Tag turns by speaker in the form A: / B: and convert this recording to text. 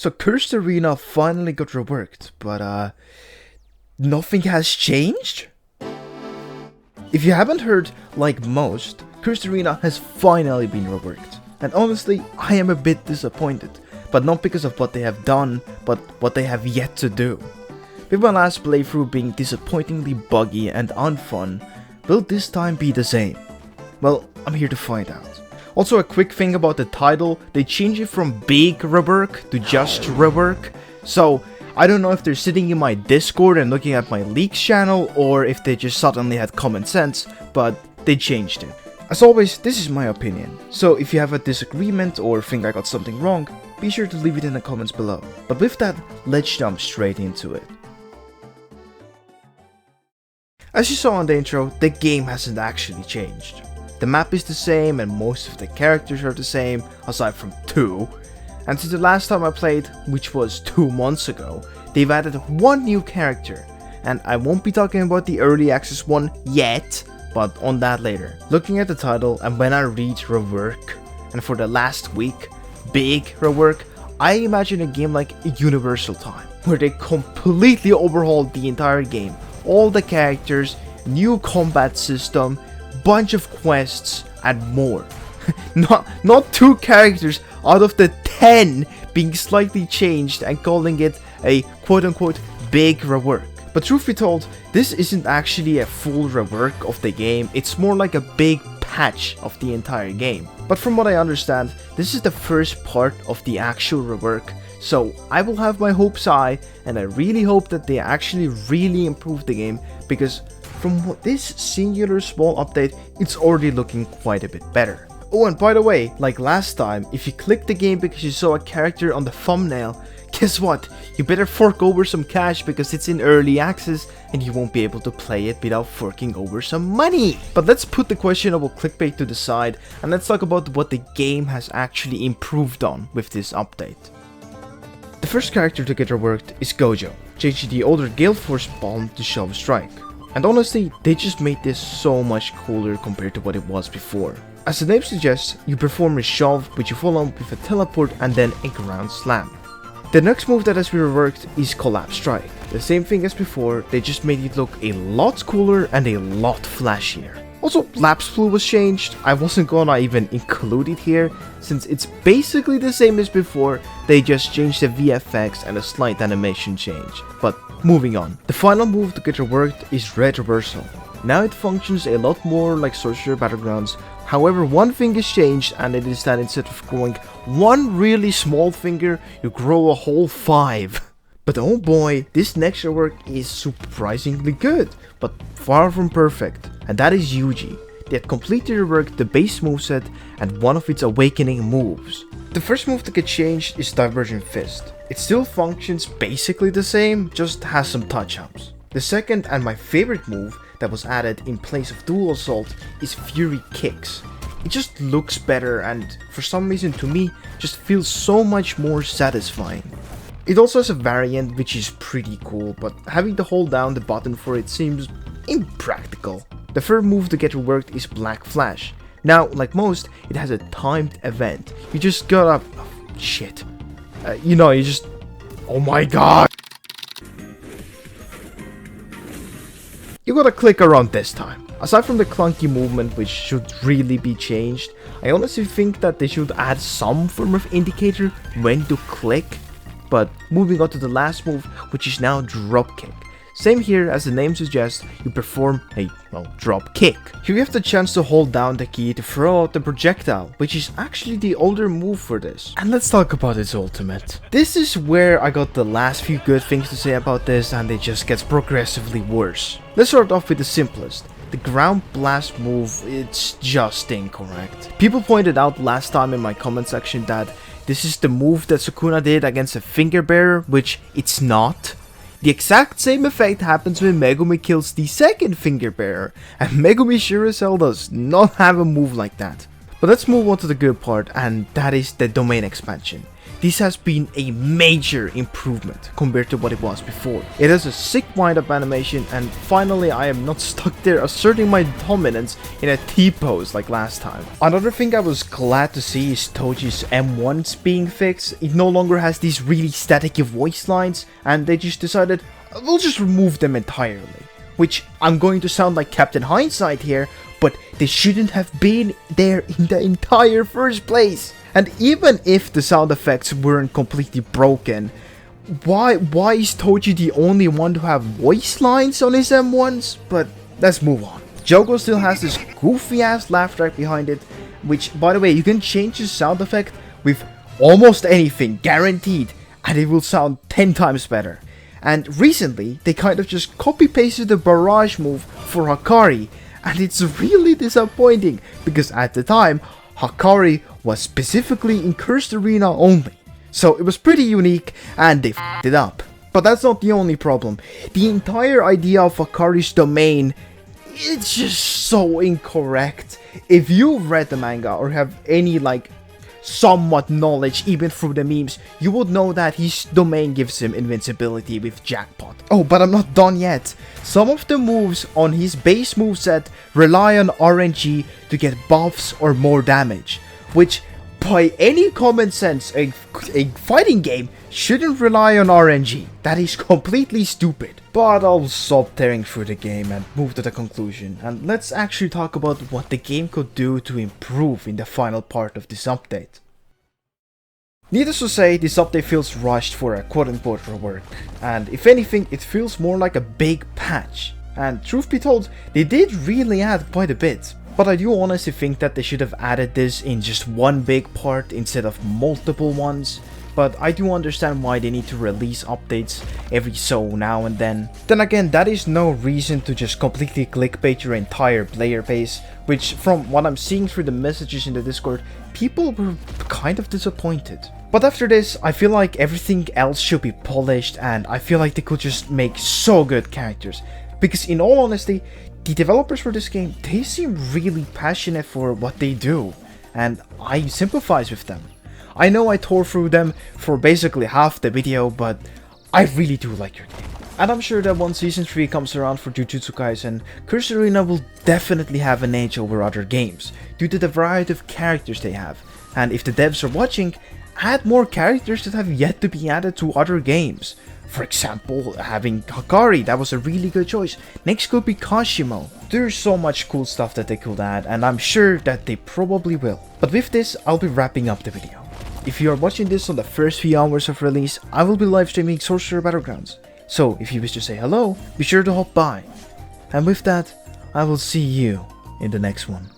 A: So Cursed Arena finally got reworked, but nothing has changed? If you haven't heard, like most, Cursed Arena has finally been reworked. And honestly, I am a bit disappointed, but not because of what they have done, but what they have yet to do. With my last playthrough being disappointingly buggy and unfun, will this time be the same? Well, I'm here to find out. Also, a quick thing about the title, they changed it from Big Rework to just Rework, so I don't know if they're sitting in my Discord and looking at my leaks channel, or if they just suddenly had common sense, but they changed it. As always, this is my opinion, so if you have a disagreement or think I got something wrong, be sure to leave it in the comments below. But with that, let's jump straight into it. As you saw in the intro, the game hasn't actually changed. The map is the same and most of the characters are the same, aside from 2. And since the last time I played, which was 2 months ago, they've added 1 new character. And I won't be talking about the early access one yet, but on that later. Looking at the title and when I read rework, and for the last week, Big Rework, I imagine a game like Universal Time, where they completely overhauled the entire game. All the characters, new combat system, bunch of quests, and more. not 2 characters out of the 10 being slightly changed and calling it a quote-unquote big rework. But truth be told, this isn't actually a full rework of the game, it's more like a big patch of the entire game. But from what I understand, this is the first part of the actual rework, so I will have my hopes high, and I really hope that they actually really improve the game, because from this singular small update, it's already looking quite a bit better. Oh, and by the way, like last time, if you click the game because you saw a character on the thumbnail, guess what? You better fork over some cash because it's in early access and you won't be able to play it without forking over some money. But let's put the questionable clickbait to the side and let's talk about what the game has actually improved on with this update. The first character to get reworked is Gojo, changing the older Gale Force bomb to Shove Strike. And honestly, they just made this so much cooler compared to what it was before. As the name suggests, you perform a shove which you follow up with a teleport and then a ground slam. The next move that has been reworked is Collapse Strike. The same thing as before, they just made it look a lot cooler and a lot flashier. Also, Lapse Flu was changed. I wasn't gonna even include it here, since it's basically the same as before, they just changed the VFX and a slight animation change. But moving on. The final move to get reworked is Red Reversal. Now it functions a lot more like Sorcerer Battlegrounds, however one thing is changed, and it is that instead of growing 1 really small finger, you grow a whole 5. But oh boy, this next rework is surprisingly good, but far from perfect, and that is Yuji. They had completely reworked the base moveset and one of its awakening moves. The first move to get changed is Divergent Fist. It still functions basically the same, just has some touch-ups. The second and my favorite move that was added in place of Dual Assault is Fury Kicks. It just looks better and for some reason to me just feels so much more satisfying. It also has a variant which is pretty cool, but having to hold down the button for it seems impractical. The third move to get reworked is Black Flash. Now, like most, it has a timed event. You just gotta... oh, shit. You just... oh my god! You gotta click around this time. Aside from the clunky movement, which should really be changed, I honestly think that they should add some form of indicator when to click. But moving on to the last move, which is now Drop Kick. Same here, as the name suggests, you perform a, drop kick. Here you have the chance to hold down the key to throw out the projectile, which is actually the older move for this. And let's talk about its ultimate. This is where I got the last few good things to say about this, and it just gets progressively worse. Let's start off with the simplest. The ground blast move, it's just incorrect. People pointed out last time in my comment section that this is the move that Sukuna did against a finger bearer, which it's not. The exact same effect happens when Megumi kills the second finger bearer, and Megumi sure as hell does not have a move like that. But let's move on to the good part, and that is the domain expansion. this has been a major improvement compared to what it was before. It has a sick wind-up animation, and finally I am not stuck there asserting my dominance in a T-pose like last time. Another thing I was glad to see is Toji's M1s being fixed. It no longer has these really staticky voice lines, and they just decided, we'll just remove them entirely. Which, I'm going to sound like Captain Hindsight here, but they shouldn't have been there in the entire first place. And even if the sound effects weren't completely broken, why is Toji the only one to have voice lines on his M1s? But let's move on. Jogo still has this goofy ass laugh track behind it, which, by the way, you can change the sound effect with almost anything, guaranteed, and it will sound 10 times better. And recently, they kind of just copy-pasted the barrage move for Hakari, and it's really disappointing, because at the time, Hakari was specifically in Cursed Arena only. So it was pretty unique, and they f***ed it up. But that's not the only problem. The entire idea of Hakari's domain, it's just so incorrect. If you've read the manga or have any somewhat knowledge even through the memes, you would know that his domain gives him invincibility with Jackpot. Oh, but I'm not done yet. Some of the moves on his base moveset rely on RNG to get buffs or more damage, which by any common sense, a fighting game shouldn't rely on RNG. That is completely stupid. But I'll stop tearing through the game and move to the conclusion, and let's actually talk about what the game could do to improve in the final part of this update. Needless to say, this update feels rushed for a quote-unquote rework, and if anything, it feels more like a big patch. And truth be told, they did really add quite a bit. But I do honestly think that they should have added this in just one big part instead of multiple ones. But I do understand why they need to release updates every so now and then. Then again, that is no reason to just completely clickbait your entire player base, which from what I'm seeing through the messages in the Discord, people were kind of disappointed. But after this, I feel like everything else should be polished, and I feel like they could just make so good characters. Because in all honesty, the developers for this game, they seem really passionate for what they do, and I sympathize with them. I know I tore through them for basically half the video, but I really do like your game. And I'm sure that once Season 3 comes around for Jujutsu Kaisen, Cursed Arena will definitely have an edge over other games, due to the variety of characters they have. And if the devs are watching, add more characters that have yet to be added to other games. For example, having Hakari, that was a really good choice. Next could be Kashimo. There's so much cool stuff that they could add, and I'm sure that they probably will. But with this, I'll be wrapping up the video. If you are watching this on the first few hours of release, I will be live streaming Sorcerer Battlegrounds. So if you wish to say hello, be sure to hop by. And with that, I will see you in the next one.